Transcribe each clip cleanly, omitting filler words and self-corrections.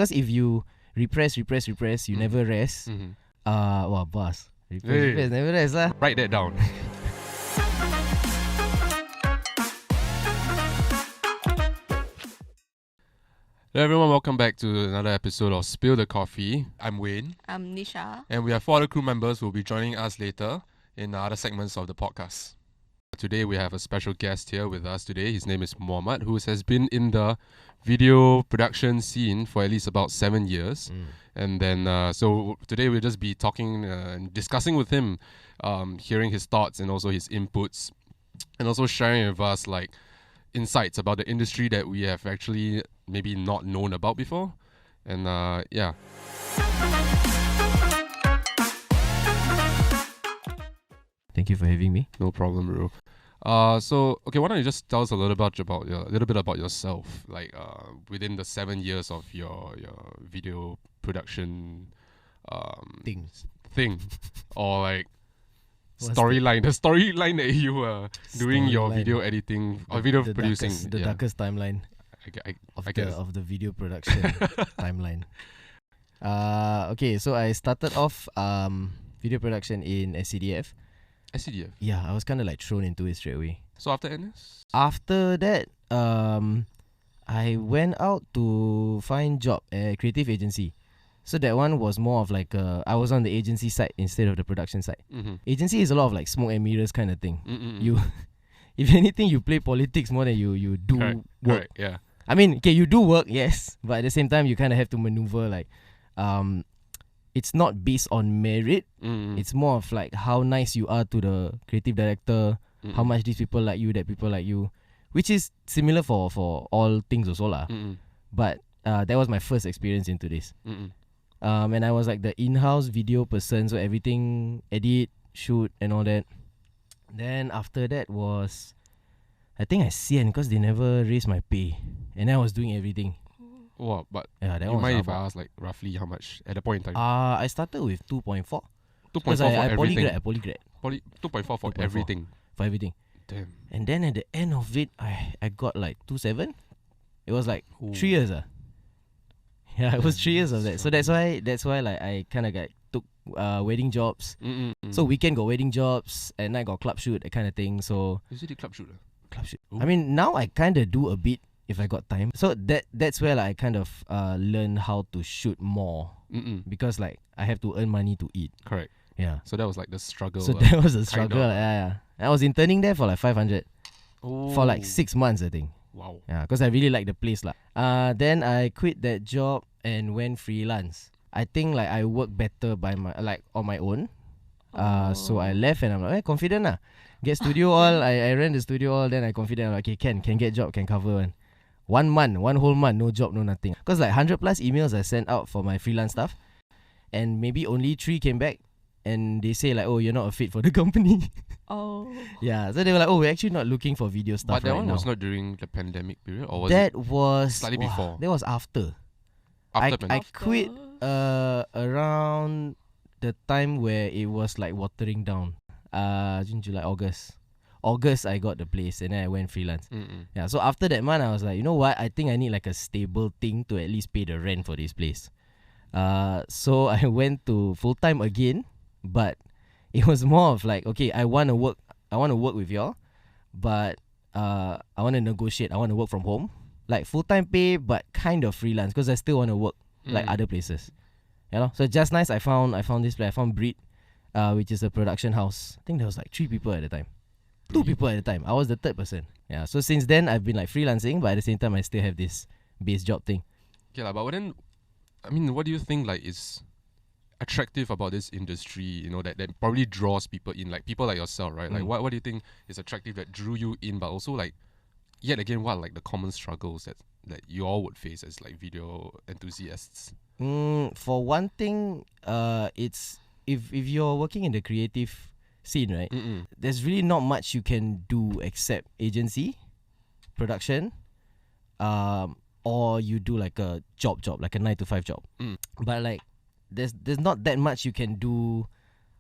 Because if you repress, you never rest. Boss. Repress, never rest lah. Write that down. Hello everyone, welcome back to another episode of Spill the Coffee. I'm Wayne. I'm Nisha. And we have 4 other crew members who will be joining us later in other segments of the podcast. Today we have a special guest here with us today. His name is Muhammad, who has been in the video production scene for at least about 7 years. And then, so today we'll just be talking and discussing with him, hearing his thoughts and also his inputs, and also sharing with us like insights about the industry that we have actually maybe not known about before. And yeah. Thank you for having me. No problem, bro. So okay, why don't you just tell us a little bit about yourself, like within the 7 years of your video production thing, or like storyline, the storyline that you were doing your video editing or video producing, the darkest timeline I guess. of the video production timeline. Okay, so I started off video production in SCDF. SCDF. Yeah, I was kind of like thrown into it straight away. So after NS? After that, I went out to find job at a creative agency. So that one was more of like I was on the agency side instead of the production side. Agency is a lot of like smoke and mirrors kind of thing. You, if anything, you play politics more than you do work. Correct, yeah. I mean, okay, you do work, yes, but at the same time, you kind of have to maneuver like, it's not based on merit. It's more of like how nice you are to the creative director, how much these people like you, that people like you, which is similar for all things also lah. But that was my first experience into this. And I was like the in-house video person, so everything, edit, shoot and all that. Then after that was, I think I sian because they never raised my pay, and then I was doing everything. Wow, but Yeah, that you was mind if I ask like roughly how much at the point in time? I started with 2.4. 2.4 Because for I everything. polygrad 2.4 for 2.4. everything. for everything. Damn. And then at the end of it, I got like 2.7. It was like Ooh. 3 years. Yeah, it was 3 years of that. So that's why like I kind of took wedding jobs. So weekend got wedding jobs, at night got club shoot, that kind of thing. So Is it a club shoot? club shoot. Ooh. I mean, now I kind of do a bit if I got time. So that's where like I kind of learn how to shoot more, because like I have to earn money to eat. Correct. Yeah. So that was like the struggle. So that was a kind struggle. of. Yeah. I was interning there for like 500 for like 6 months, I think. Wow. Yeah, because I really like the place lah. Then I quit that job and went freelance. I think like I work better by on my own. So I left and I'm like, confident lah. Get studio all. I ran the studio all. Then I confident. I'm like, okay, can get job, can cover one. 1 month, 1 whole month, no job, no nothing. Because like 100 plus emails I sent out for my freelance stuff, and maybe only 3 came back, and they say like, oh, you're not a fit for the company. Oh. Yeah, so they were like, oh, we're actually not looking for video stuff But that right one now. was not during the pandemic period, or was That it was slightly before? That was after. after I pandemic? quit around the time where it was like watering down. June, July, August. August I got the place and then I went freelance. Yeah, so after that month I was like, you know what? I think I need like a stable thing to at least pay the rent for this place. So I went to full time again, but it was more of like, okay, I want to work with y'all, but I want to negotiate. I want to work from home, like full time pay, but kind of freelance because I still want to work like other places. You know, so just nice. I found this place. I found Breed, which is a production house. I think there was like 3 people at the time, 2 people at the time. I was the 3rd person. Yeah. So since then I've been like freelancing, but at the same time I still have this base job thing. Yeah, but then, I mean, what do you think like is attractive about this industry? You know, that probably draws people in, like people like yourself, right? Like what do you think is attractive that drew you in, but also like, yet again, what like the common struggles that you all would face as like video enthusiasts? For one thing, it's if you're working in the creative scene, right? There's really not much you can do except agency, production, or you do like a job, like a 9 to 5 job. But like, there's not that much you can do.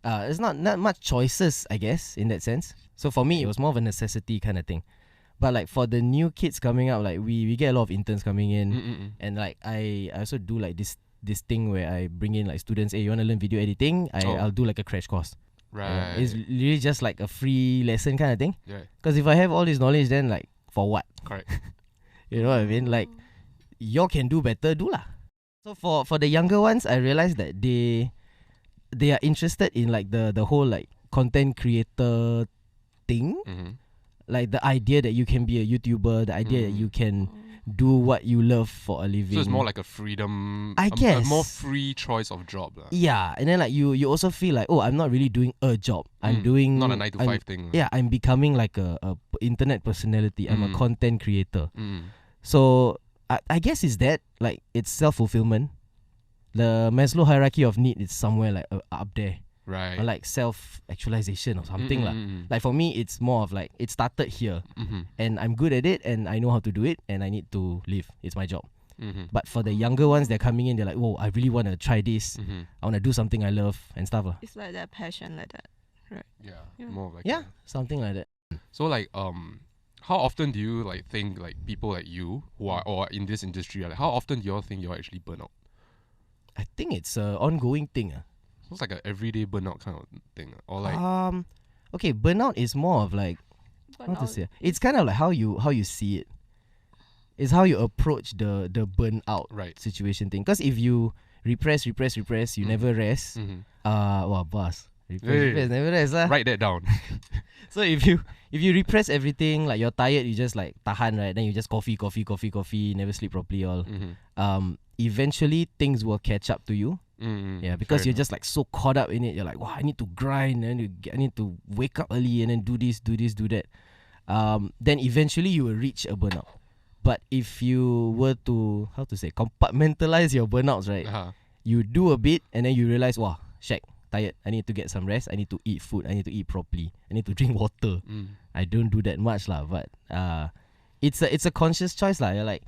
There's not much choices, I guess, in that sense. So for me, it was more of a necessity kind of thing. But like for the new kids coming up, like we get a lot of interns coming in, Mm-mm. and like I also do like this thing where I bring in like students. Hey, you wanna learn video editing? I'll do like a crash course. Right. It's really just like a free lesson kind of thing. Yeah. Because if I have all this knowledge, then like for what? Correct. You know what I mean? Like you can do better, do lah. So for the younger ones, I realized that they are interested in like the whole like content creator thing. Mm-hmm. Like the idea that you can be a YouTuber, the idea that you can do what you love for a living. So it's more like a freedom, I a guess. more free choice of job. Yeah, and then like you also feel like, oh, I'm not really doing a job. I'm doing not a 9 to 5 thing. Yeah, I'm becoming like a internet personality. I'm a content creator. So I guess it's that, like it's self-fulfillment. The Maslow hierarchy of need is somewhere like up there. Right. Or like self-actualization or something lah. Like for me, it's more of like it started here, and I'm good at it, and I know how to do it, and I need to live. It's my job. But for the younger ones, they're coming in. They're like, "Whoa, I really want to try this. I want to do something I love and stuff lah." It's like that passion, like that, right? Yeah. More like Yeah, something like that. So like how often do you like think like people like you who are or in this industry, like how often do you all think you're actually burn out? I think it's an ongoing thing. So it's like an everyday burnout kind of thing, or like Okay, burnout is more of like how to say. It's kind of like how you see it. It's how you approach the burnout situation thing. Because if you repress, you never rest. Wow, boss. Repress, never rest lah. Write that down. So if you repress everything, like you're tired, you just like tahan, right? Then you just coffee, never sleep properly all. Eventually things will catch up to you. Yeah, because you're just like so caught up in it. You're like, wow, I need to grind, and I need to wake up early and then do this, do that. Then eventually you will reach a burnout. But if you were to compartmentalize your burnouts, right? You do a bit and then you realize, wow, shag, tired. I need to get some rest. I need to eat food. I need to eat properly. I need to drink water. I don't do that much lah, but it's a conscious choice lah. You're like,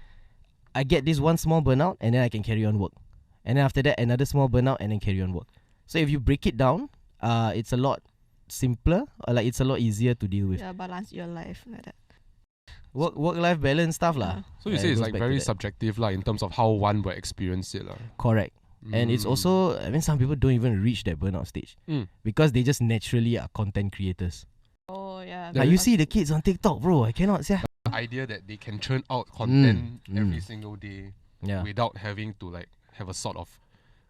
I get this one small burnout and then I can carry on work. And then after that, another small burnout and then carry on work. So if you break it down, it's a lot simpler, or like it's a lot easier to deal with. Yeah, balance your life like that. Work-life balance stuff lah. So you say it's like very subjective lah in terms of how one will experience it lah. Correct. And it's also, I mean, some people don't even reach that burnout stage because they just naturally are content creators. Oh yeah. Like you see the kids on TikTok, bro. I cannot say. The idea that they can churn out content every single day without having to like have a sort of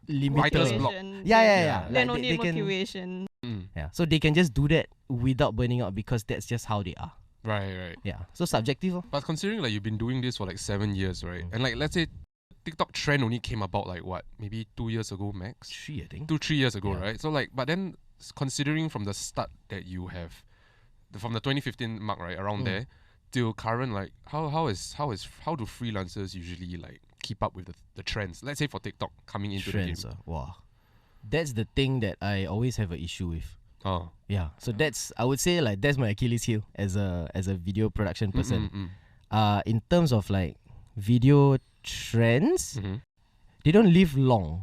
writer's block. Yeah. They don't Like need motivation. Yeah, so they can just do that without burning out because that's just how they are. Right. Yeah, so subjective. But considering like you've been doing this for like 7 years, right? And like let's say TikTok trend only came about like what, maybe 2 years ago max? 3, I think. 2-3 years ago, right? So like, but then considering from the start that you have, from the 2015 mark, right, around there, till current, like how do freelancers usually like keep up with the trends? Let's say for TikTok coming into trends, the game. Wow, that's the thing that I always have an issue with. Oh, yeah. So that's, I would say like that's my Achilles heel as a video production person. In terms of like video trends, they don't live long.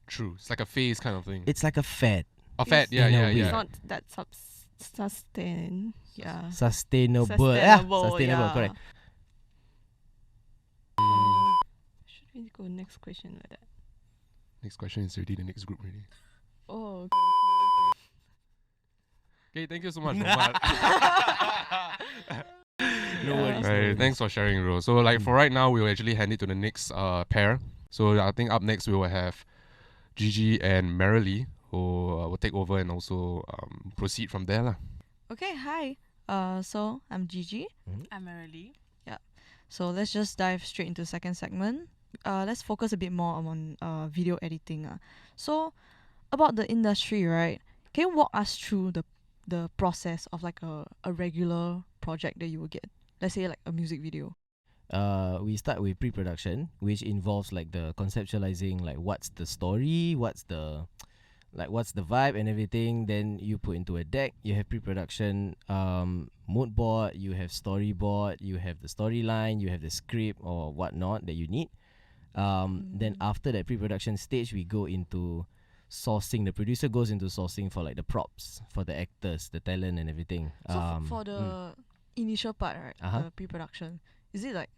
True. It's like a phase kind of thing. It's like a fad. A fad, yeah. It's not that sustainable. Sustainable, yeah. Correct. Should we go next question like that? Next question is already the next group already. Oh, okay, thank you so much, Muhammad. No worries. Right, thanks for sharing, bro. So like for right now, we'll actually hand it to the next pair. So I think up next we will have Gigi and Marilee, who will take over and also proceed from there lah. Okay, hi. So I'm Gigi. I'm Marilee. Yeah. So let's just dive straight into the second segment. Let's focus a bit more on video editing. So about the industry, right? Can you walk us through the process of like a regular project that you will get? Let's say like a music video. We start with pre-production, which involves like the conceptualizing, like what's the story, what's the vibe and everything. Then you put into a deck. You have pre-production mood board, you have storyboard, you have the storyline, you have the script or whatnot that you need. Then after that pre-production stage, we go into sourcing. The producer goes into sourcing for like the props, for the actors, the talent and everything. So for the initial part, right? Uh-huh. The pre-production. Is it like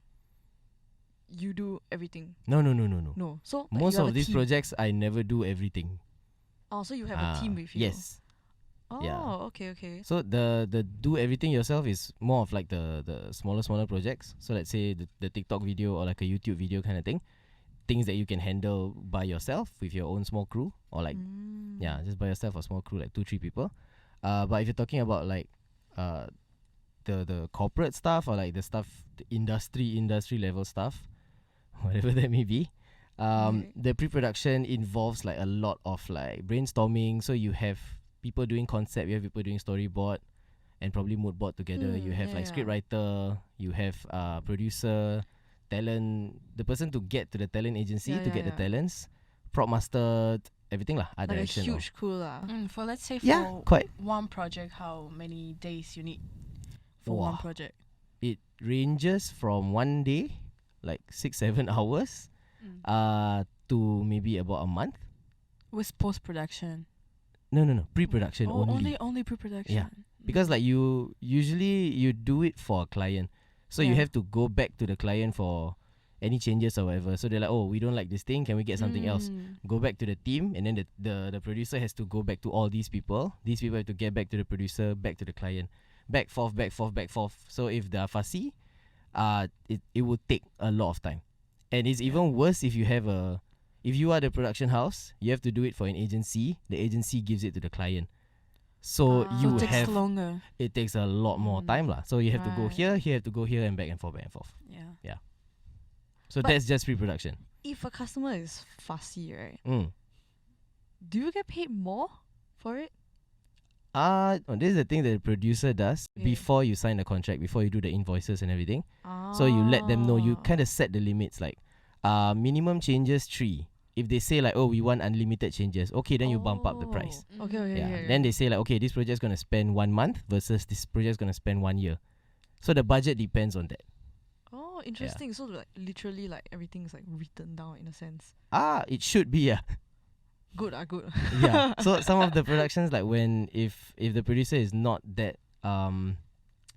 you do everything? No. No. So like, Most you have of a these team. projects, I never do everything. Oh, so you have a team with you. Yes. Oh, yeah. okay. So the do everything yourself is more of like the smaller projects. So let's say the TikTok video or like a YouTube video kind of thing. Things that you can handle by yourself with your own small crew, or like just by yourself or small crew, like 2-3 people. But if you're talking about like the corporate stuff, or like the stuff, the industry level stuff, whatever that may be, Okay. the pre-production involves like a lot of like brainstorming. So you have people doing concept, you have people doing storyboard and probably mood board together. You have like script writer, you have producer, talent, the person to get to the talent agency to get the talents, prop master, everything lah. Art Like a direction. huge crew lah. For let's say Yeah, for quite. one project, how many days you need for Wah. one project? It ranges from 1 day, like 6-7 hours, to maybe about a month. With post production. No. Pre-production Only pre-production. Yeah. Because like you usually you do it for a client. So you Yeah. have to go back to the client for any changes or whatever. So they're like, oh, we don't like this thing. Can we get something else? Go back to the team, and then the producer has to go back to all these people. These people have to get back to the producer, back to the client, back forth. So if they're fussy, it will take a lot of time, and it's even worse if you have if you are the production house, you have to do it for an agency. The agency gives it to the client. So So you it takes have longer. it takes a lot more time lah. So you have to go Right. here, you have to go here, and back and forth. Yeah. So But- that's just pre-production. If a customer is fussy, right? Mm. Do you get paid more for it? This is the thing that the producer does Okay. before you sign the contract, before you do the invoices and everything. So you let them know, you kind of set the limits, like minimum changes 3. If they say like, oh, we want unlimited changes, okay, then you bump up the price. Okay. Yeah. Then they say like, okay, this project's gonna spend 1 month versus this project's gonna spend 1 year. So the budget depends on that. Oh, interesting. So like literally like everything is like written down in a sense. It should be, yeah. Good. Yeah. So some of the productions, like when if the producer is not that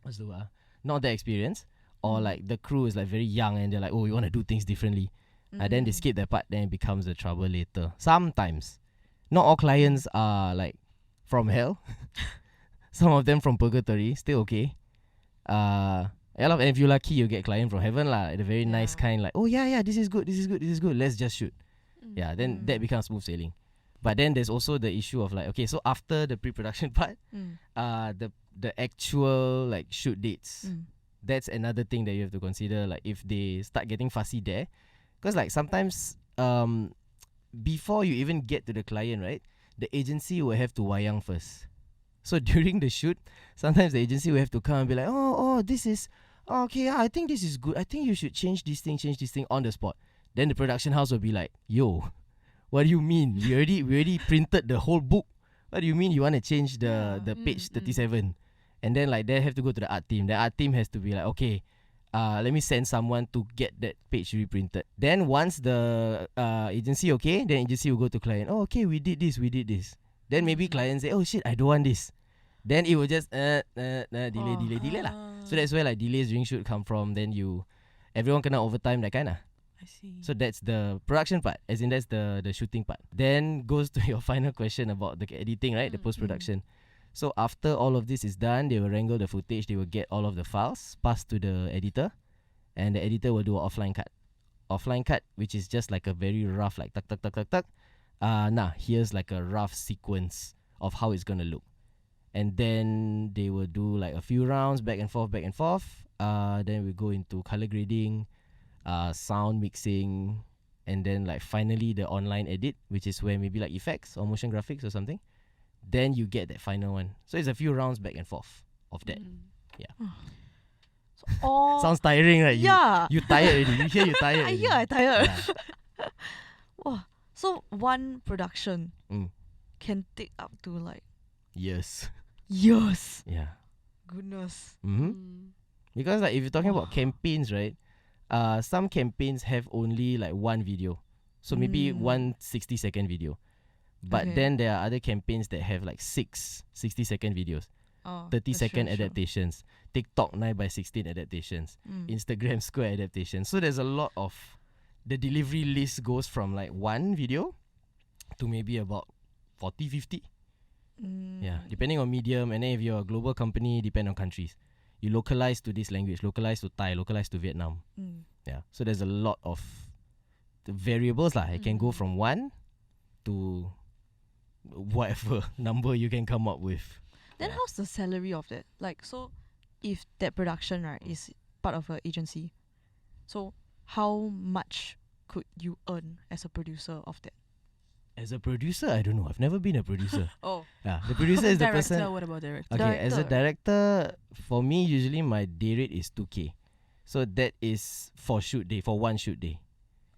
what's the word? Not that experienced, or like the crew is like very young and they're like, oh, we want to do things differently. Then they skip that part, then it becomes a trouble later. Sometimes. Not all clients are like from hell. Some of them from purgatory, still okay. And if you're lucky, you get client from heaven lah. The very nice kind, like, oh yeah, this is good. Let's just shoot. Yeah, then that becomes smooth sailing. But then there's also the issue of like, okay, so after the pre-production part, the actual like shoot dates, that's another thing that you have to consider. Like if they start getting fussy there, because like sometimes before you even get to the client, right, the agency will have to wayang first. So during the shoot, sometimes the agency will have to come and be like, oh, this is okay. I think this is good. I think you should change this thing on the spot. Then the production house will be like, yo, what do you mean? We already printed the whole book. What do you mean you want to change the page 37? And then like they have to go to the art team. The art team has to be like, okay, let me send someone to get that page reprinted. Then once the agency okay, then agency will go to client. Oh, okay, we did this. Then maybe client say, oh shit, I don't want this. Then it will just delay lah. So that's where like delays during shoot come from. Then everyone kena overtime, that kind of. I see. So that's the production part, as in that's the shooting part. Then goes to your final question about the editing, right? The post-production. So after all of this is done, they will wrangle the footage, they will get all of the files passed to the editor, and the editor will do an offline cut. Offline cut, which is just like a very rough, like tuck. Here's like a rough sequence of how it's gonna look. And then they will do like a few rounds back and forth. Then we go into color grading, sound mixing, and then like finally the online edit, which is where maybe like effects or motion graphics or something. Then you get that final one. So it's a few rounds back and forth of that. Oh, Sounds tiring, right? yeah. You tired already. You hear you tired. I already. hear I tired. Yeah. Wow. So one production Mm. can take up to like Yes. years. Yeah. Goodness. Because like if you're talking about campaigns, right? Some campaigns have only like one video. So maybe one 60-second video. But Okay. then there are other campaigns that have like 6 60-second videos. Oh, 30-second that's true, adaptations, TikTok 9:16 adaptations, true. Instagram Square adaptations. So there's a lot of the delivery list goes from like one video to maybe about 40, 50. Yeah, depending on medium, and then if you're a global company, depend on countries. You localize to this language, localize to Thai, localize to Vietnam. Yeah, so there's a lot of the variables lah. It can go from 1 to whatever number you can come up with. Then Yeah. how's the salary of that? Like, so if that production, right, is part of an agency, so how much could you earn as a producer of that? As a producer, I don't know. I've never been a producer. Oh, Yeah, the producer is the Director, person. what about director? Okay, as a Director. director, for me, usually my day rate is 2K. So that is for shoot day, for one shoot day.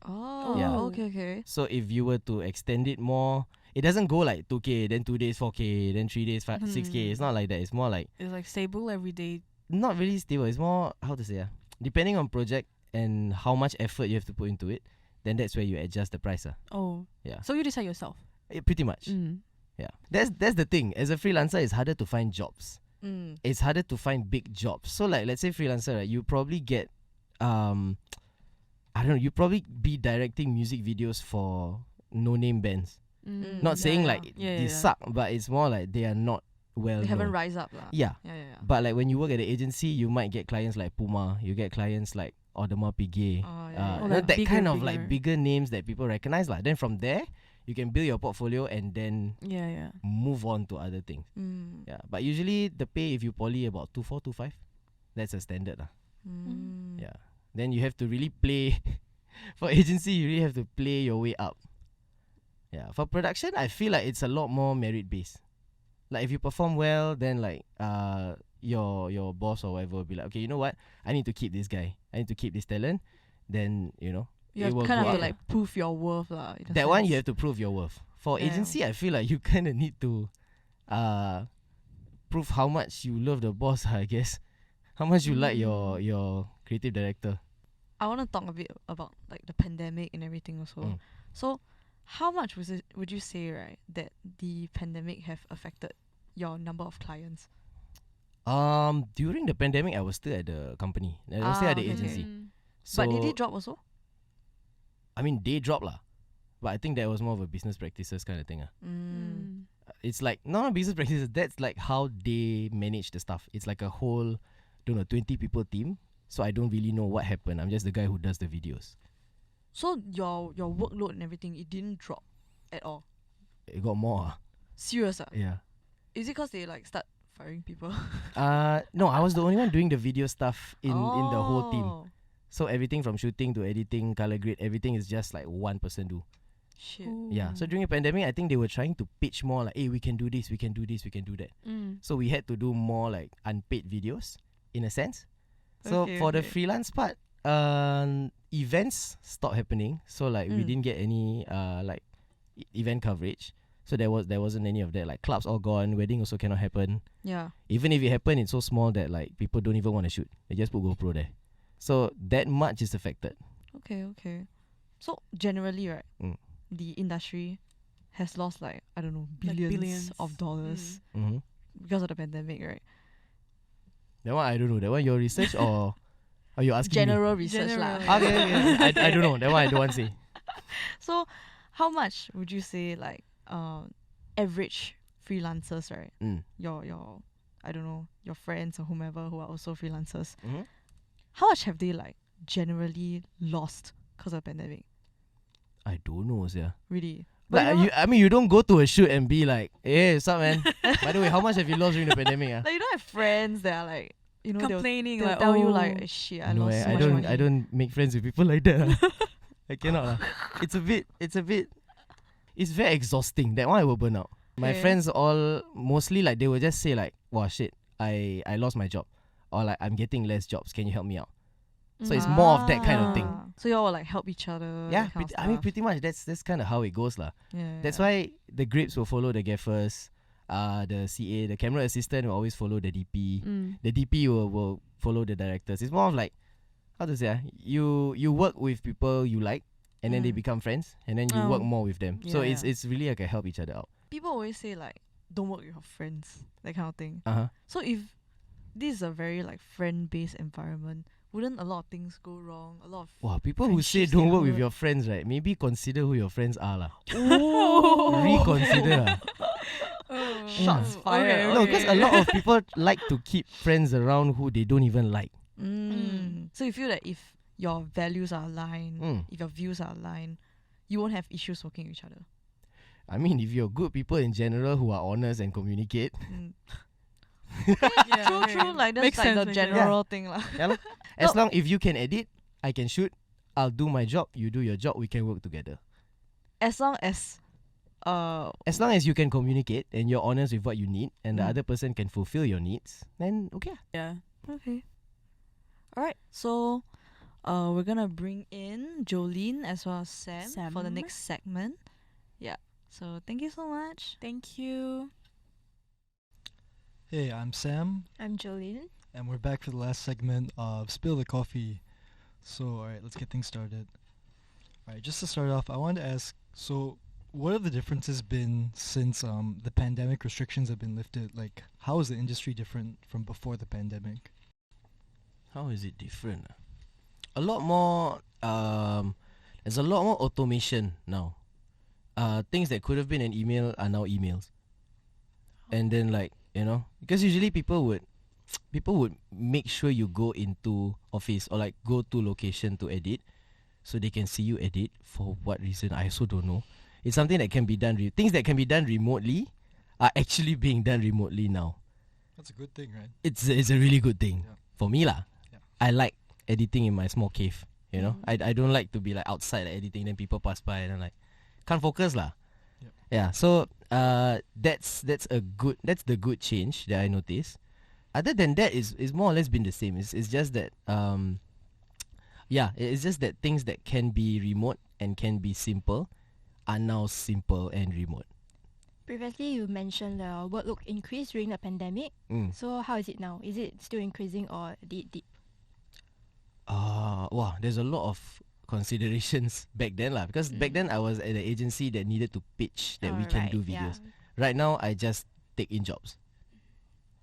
oh, Yeah. okay. So if you were to extend it more, it doesn't go like 2K, then 2 days 4K, then 3 days 6K. It's not like that. It's more like It's like stable every day. not really stable. It's more, how to say, depending on project and how much effort you have to put into it, then that's where you adjust the price. Oh. Yeah. So you decide yourself. Pretty much. Mm. Yeah. That's the thing. As a freelancer, it's harder to find jobs. It's harder to find big jobs. So like, let's say freelancer, right? You probably get, I don't know. You probably be directing music videos for no-name bands. Not saying like they suck, but it's more like they are not well. They haven't known. rise up lah. Yeah. Yeah. But like when you work at the agency, you might get clients like Puma. You get clients like Audemars Piguet. Oh, You yeah. Or know, like that bigger, kind of like bigger. bigger names that people recognize lah. Then from there, you can build your portfolio and then Yeah. move on to other things. Yeah. But usually the pay, if you poly, about 2.4, 2.5. That's a standard lah. Yeah. Then you have to really play. For agency, you really have to play your way up. Yeah. For production, I feel like it's a lot more merit based. Like if you perform well, then like your boss or whatever will be like, okay, you know what? I need to keep this guy. I need to keep this talent. Then You it have will kind of go to up like prove your worth lah. in a that one you sense. have to prove your worth. For Yeah. agency, I feel like you kind of need to prove how much you love the boss. I guess how much you like your creative director. I want to talk a bit about like the pandemic and everything also. So, how much would you say, right, that the pandemic have affected your number of clients? During the pandemic, I was still at the company. I was still at the okay, agency. Mm. So But did it drop also? I mean, they dropped lah. But I think that was more of a business practices kind of thing. It's like not business practices. That's like how they manage the stuff. It's like a whole, 20 people team. So I don't really know what happened. I'm just the guy who does the videos. So your workload and everything, it didn't drop at all. It got more. Serious ah? Yeah. Is it because they like start firing people? No, I was the only one doing the video stuff in the whole team. Oh, So everything from shooting to editing, color grade, everything is just like one person do. Shit. Yeah. So during the pandemic, I think they were trying to pitch more like, hey, we can do this, we can do this, we can do that. So we had to do more like unpaid videos in a sense. So Okay, for the okay. freelance part, events stopped happening. So like we didn't get any like event coverage. So there wasn't any of that. Like clubs all gone, wedding also cannot happen. Yeah. Even if it happened, it's so small that like people don't even want to shoot. They just put GoPro there. So that much is affected. Okay. So generally, right, the industry has lost like, I don't know, Like billions, billions. of dollars Mm-hmm. because of the pandemic, right? That one I don't know. That one your research or are you asking General research General, lah. yeah. me? Okay. I don't know. That one I don't want to say. So, how much would you say like average freelancers, right? Mm. Your I don't know, your friends or whomever who are also freelancers. Mm-hmm. How much have they like generally lost because of the pandemic? I don't know, yeah. Really? Like you know, you don't go to a shoot and be like, hey, what's up, man? By the way, how much have you lost during the pandemic? like you don't have friends that are like, you know, Complaining they'll like, tell you oh, like, "Eh, shit, I No, lost so I much don't. money." I don't make friends with people like that. I cannot. It's a bit. It's very exhausting. That one I will burn out. My Okay. friends all mostly like they will just say like, wow, shit, I lost my job, or like I'm getting less jobs. Can you help me out? So it's more of that kind of thing. So you all will like help each other. Yeah, that kind of I mean stuff. pretty much that's kind of how it goes lah. Yeah, That's yeah. why the grips will follow the gaffers. The CA, the camera assistant will always follow the DP. The DP will follow the directors. It's more of like, how to say, you work with people you like, and then they become friends, and then you work Oh. more with them. So Yeah, it's really like a help each other out. People always say like don't work with your friends, that kind of thing. Uh huh. So if this is a very like friend-based environment, wouldn't a lot of things go wrong? A lot of Wow, people who say friendships don't get work with hurt. your friends, right? Maybe consider who your friends are, lah. Ooh. Reconsider. Ah. Oh. Shots Okay, fired. No, because a lot of people like to keep friends around who they don't even like. So you feel that if your values are aligned, Mm. if your views are aligned, you won't have issues working with each other. I mean, if you're good people in general who are honest and communicate, Mm. Yeah, True, okay. true. Like that's Makes like sense, the makes sense. general thing, lah. yeah, lah. As long if you can edit, I can shoot. I'll do my job. You do your job. We can work together. As long as, As long as you can communicate and you're honest with what you need, and the Mm. other person can fulfill your needs, then okay. Yeah. okay. All right. So, we're gonna bring in Jolene as well as Sam for the Sam. next segment. Yeah. So thank you so much. Thank you. Hey, I'm Sam, I'm Jolene. and we're back for the last segment of Spill the Coffee. So, alright, let's get things started. Alright, just to start off, I wanted to ask, so what have the differences been since the pandemic restrictions have been lifted? Like, how is the industry different from before the pandemic? How is it different? A lot more. There's a lot more automation now. Things that could have been an email are now emails. And then because usually people would make sure you go into office or like go to location to edit, so they can see you edit. For what reason? I also don't know. It's something that can be done. Things that can be done remotely are actually being done remotely now. That's a good thing, right? It's a really good thing Yeah. for me lah. Yeah. I like editing in my small cave. You know, Mm. I don't like to be like outside like, editing. Then people pass by and I'm like, can't focus lah. Yep. Yeah. So that's the good change that I noticed. Other than that, is more or less been the same. It's just that it's just that things that can be remote and can be simple are now simple and remote. Previously, you mentioned the workload increased during the pandemic. Mm. So how is it now? Is it still increasing or did it dip? Wow, there's a lot of considerations back then lah. Because back then I was at an agency that needed to pitch that we can Alright, do yeah. videos. Right now I just take in jobs.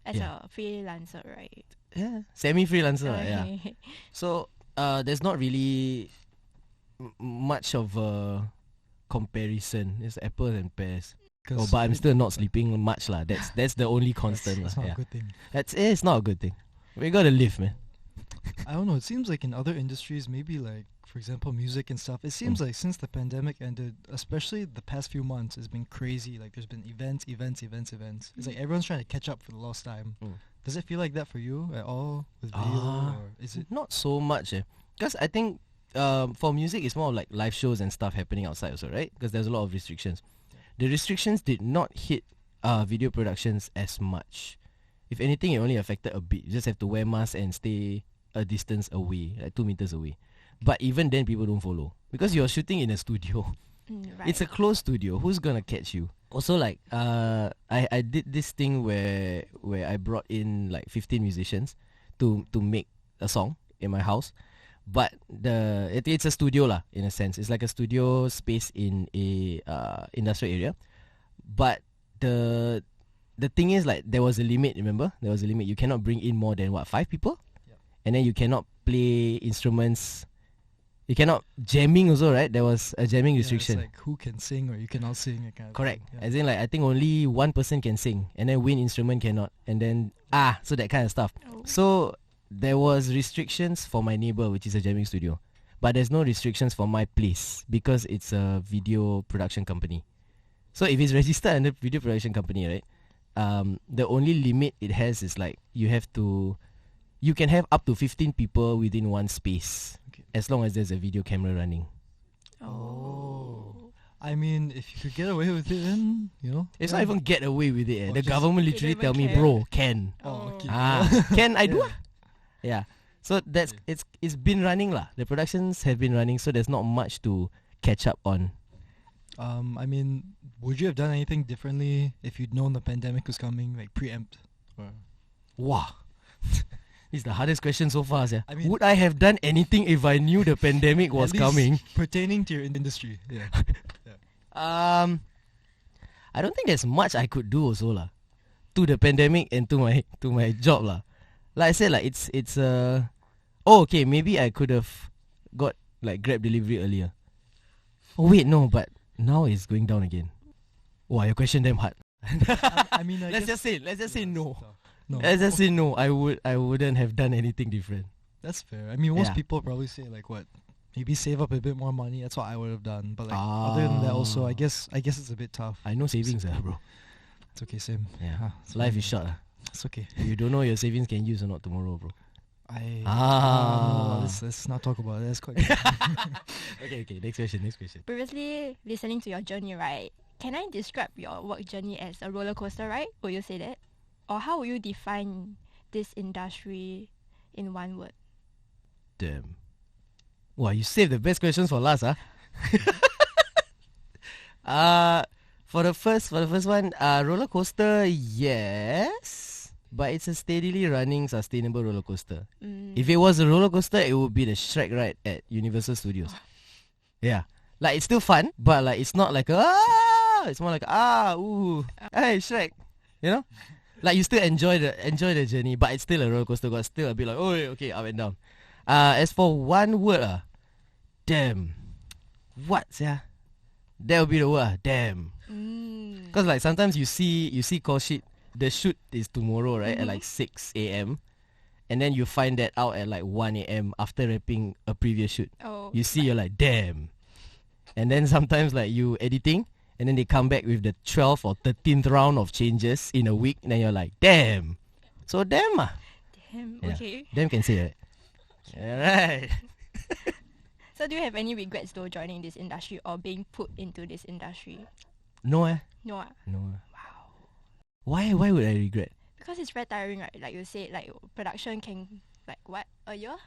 As Yeah. a freelancer, right? Yeah, semi-freelancer. lah, yeah. Okay. So there's not really much of a comparison. It's apples and pears. But I'm still not sleeping much lah. That's the only constant That's lah. not Yeah. a good thing. It's not a good thing. We gotta live, man. I don't know. It seems like in other industries, maybe like, for example, music and stuff, it seems like since the pandemic ended, especially the past few months, it's been crazy. Like there's been events. It's like everyone's trying to catch up for the lost time. Mm. Does it feel like that for you at all with video, or is it? Not so much, because I think for music it's more of like live shows and stuff happening outside also, right? Because there's a lot of restrictions. The restrictions did not hit video productions as much. If anything, it only affected a bit. You just have to wear masks and stay a distance away, like 2 meters away. But even then, people don't follow because you're shooting in a studio. Right. It's a closed studio. Who's gonna catch you? Also, like I did this thing where I brought in like 15 musicians to make a song in my house, but it's a studio lah in a sense. It's like a studio space in a industrial area, but the thing is like there was a limit. Remember, there was a limit. You cannot bring in more than 5 people, and then you cannot play instruments. You cannot jamming also, right? There was a jamming Yeah, it's restriction. like who can sing or you cannot sing. That kind of Correct. thing. As in like I think only one person can sing, and then wind instrument cannot, and then so that kind of stuff. Oh. So there was restrictions for my neighbor, which is a jamming studio, but there's no restrictions for my place because it's a video production company. So if it's registered under video production company, right? The only limit it has is like you can have up to 15 people within one space, Okay. as long as there's a video camera running. Oh. I mean, if you could get away with it, then It's yeah. not even get away with it. Oh, The just- government They literally don't tell even me, care. bro, can. Oh, okay. Can I do? Yeah. Yeah. So that's Okay. it's been running lah. The productions have been running, so there's not much to catch up on. I mean, would you have done anything differently if you'd known the pandemic was coming, like preempt? Or Wow. This is the hardest question so far, yeah. I mean- Would I have done anything if I knew the pandemic was At least coming? pertaining to your industry? Yeah. I I don't think there's much I could do also lah. To the pandemic and to my job lah. Like I said, like it's okay, maybe I could have got like Grab delivery earlier. Oh wait, no, but now it's going down again. Wow, your question damn hard. I mean, Let's just say no. No. Let's just say no. I wouldn't have done anything different. That's fair. I mean, most Yeah. people probably say like what, maybe save up a bit more money. That's what I would have done. But like other than that, also I guess it's a bit tough. I know savings, bro. It's okay, same. Yeah, Ah, life is short. It's okay. You don't know your savings can use or not tomorrow, bro. No, let's not talk about it. That's quite. Okay. Next question. Previously, listening to your journey, right? Can I describe your work journey as a roller coaster ride? Will you say that? Or how will you define this industry in one word? Damn. Wow, you saved the best questions for last, huh? For the first one, roller coaster, yes, but it's a steadily running, sustainable roller coaster. If it was a roller coaster, it would be the Shrek ride at Universal Studios. Yeah, like it's still fun, but like it's not like it's more like ooh, hey Shrek, you know, like you still enjoy the journey, but it's still a roller coaster. But still a bit like okay, up and down. As for one word, damn, what's yeah? That would be the word, damn. Because like sometimes you see call sheet, the shoot is tomorrow, right? At like 6 a.m. And then you find that out at like 1 a.m. after wrapping a previous shoot. Oh. You see, you're like, damn. And then sometimes like you editing, and then they come back with the 12th or 13th round of changes in a week, and then you're like, damn. So damn. Damn, Yeah. okay. Damn can say that. Alright. So do you have any regrets though joining this industry or being put into this industry? No. No. Wow. Why would I regret? Because it's very tiring, right? Like you said, like production can like what, a year?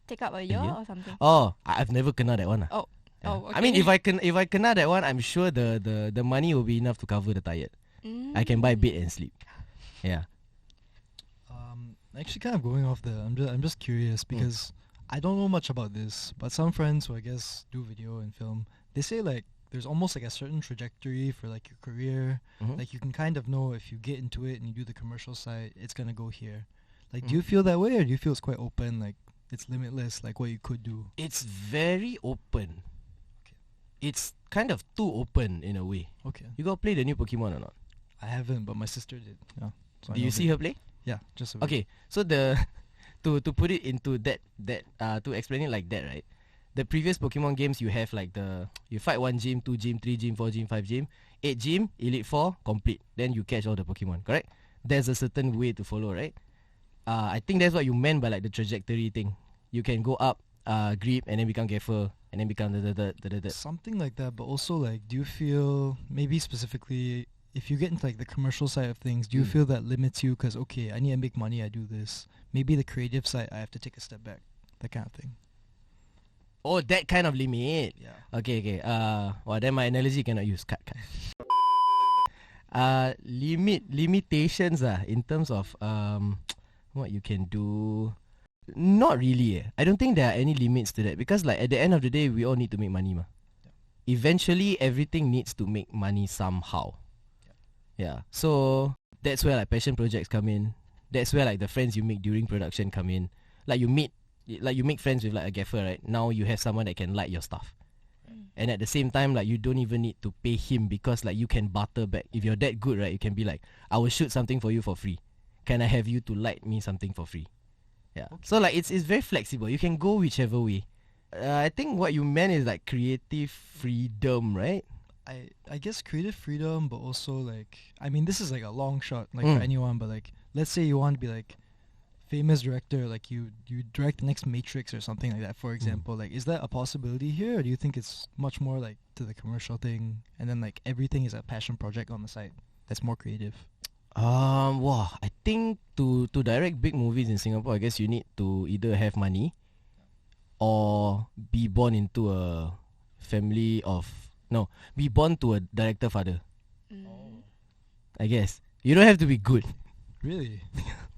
Take up a year year? or something. Oh, I've never kena that one. Oh. Yeah. Oh, okay. I mean, if I kena that one, I'm sure the money will be enough to cover the tired. I can buy bed and sleep. Yeah. Actually, kind of going off there, I'm just curious because I don't know much about this, but some friends who I guess do video and film, they say like there's almost like a certain trajectory for like your career. Like you can kind of know if you get into it and you do the commercial side, it's gonna go here. Like, do you feel that way, or do you feel it's quite open, like it's limitless, like what you could do? It's very open. It's kind of too open in a way. Okay, You got play the new Pokemon or not? I haven't, but my sister did. Yeah. So I Do know you a see bit. her play? Yeah, just a bit. Okay, so to put it into that to explain it like that, right? The previous Pokemon games, you have like you fight 1 gym, 2 gym, 3 gym, 4 gym, 5 gym, 8 gym, Elite 4, complete. Then you catch all the Pokemon, correct? There's a certain way to follow, right? I think that's what you meant by like the trajectory thing. You can go up, grip, and then become careful, and then become Something like that, but also like, do you feel maybe specifically if you get into like the commercial side of things, do you feel that limits you? Because okay, I need to make money, I do this. Maybe the creative side, I have to take a step back. That kind of thing. Oh, that kind of limit. Yeah. Okay. Well, then my analogy cannot use. Cut. Limitations in terms of what you can do. Not really. I don't think there are any limits to that because like at the end of the day, we all need to make money, ma. Yeah. Eventually, everything needs to make money somehow. Yeah. So that's where like passion projects come in. That's where like the friends you make during production come in. Like you make friends with like a gaffer, right? Now you have someone that can light your stuff. And at the same time, like you don't even need to pay him because like you can barter back. If you're that good, right, you can be like, I will shoot something for you for free. Can I have you to light me something for free? Yeah. Okay. So like it's very flexible. You can go whichever way. I think what you meant is like creative freedom, right? I guess creative freedom, but also like, I mean, this is like a long shot, like for anyone, but like, let's say you want to be like famous director, like you direct the next Matrix or something like that, for example. Like, is that a possibility here, or do you think it's much more like to the commercial thing, and then like everything is a passion project on the side that's more creative? Wow. I think to direct big movies in Singapore, I guess you need to either have money or be born into a family of be born to a director father. I guess you don't have to be good. Really?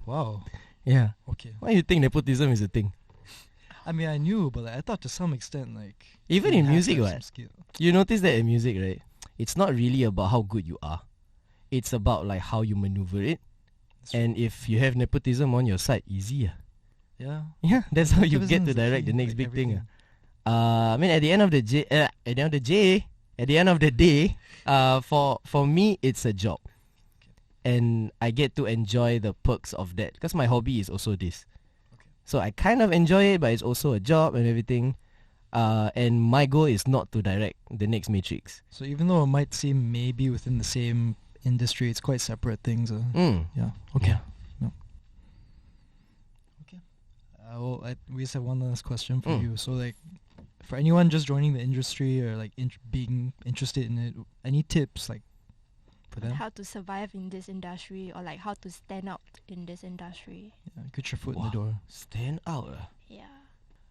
Wow. Yeah. Okay. Why you think nepotism is a thing? I mean, I knew, but like, I thought to some extent, like Even you in have to music, have what? some skill. You notice that in music, right? It's not really about how good you are. it's about like how you maneuver it. That's And if you have nepotism on your side, easy. yeah, Yeah, that's how you get Nepotism to is the direct the key, next like big thing. everything. I mean, at the end of the day, for me, it's a job, and I get to enjoy the perks of that because my hobby is also this. Okay. So I kind of enjoy it, but it's also a job and everything. And my goal is not to direct the next Matrix. So even though it might seem maybe within the same industry, it's quite separate things. Yeah. Okay. Yeah. We just have one last question for Mm. you. So like, for anyone just joining the industry or like being interested in it, any tips like for them? How to survive in this industry, or like how to stand out in this industry. Yeah, get your foot in Wow. the door. Stand out. Yeah.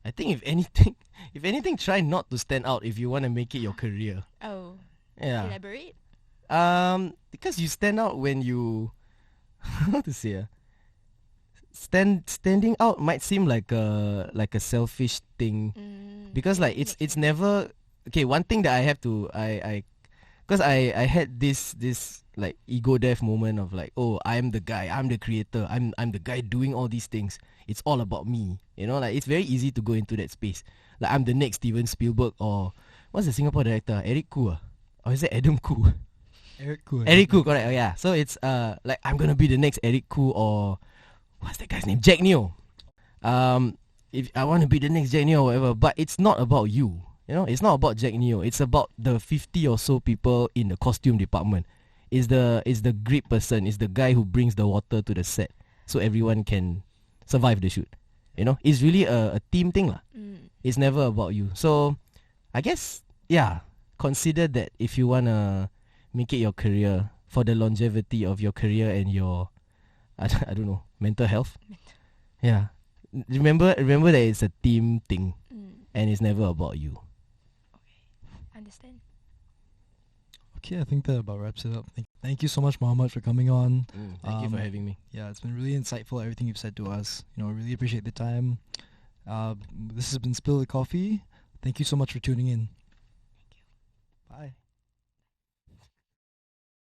I think if anything, try not to stand out if you want to make it your career. Oh. Yeah. Elaborate. Because you stand out when you how to say standing out might seem like a selfish thing because like it's never okay. One thing that I have to because I had this like ego death moment of like, oh, I'm the guy, I'm the creator, I'm the guy doing all these things. It's all about me, you know. Like it's very easy to go into that space. Like I'm the next Steven Spielberg, or what's the Singapore director, Eric Koo, or is it Adam Koo? Eric Koo. Eric Koo, correct. Oh, yeah. So it's like I'm gonna be the next Eric Koo, or what's that guy's name? Jack Neo. If I want to be the next Jack Neo or whatever, but it's not about you. You know, it's not about Jack Neo. It's about the 50 or so people in the costume department. It's the grip person. It's the guy who brings the water to the set so everyone can survive the shoot. You know, it's really a team thing lah. It's never about you. So, I guess consider that if you wanna make it your career, for the longevity of your career and your I don't know, mental health. Yeah. Remember that it's a team thing and it's never about you. Understand. Okay, I think that about wraps it up. Thank you so much, Mohammed, for coming on. Thank you for having me. Yeah, it's been really insightful, everything you've said to us. You know, I really appreciate the time. This has been Spill the Coffee. Thank you so much for tuning in.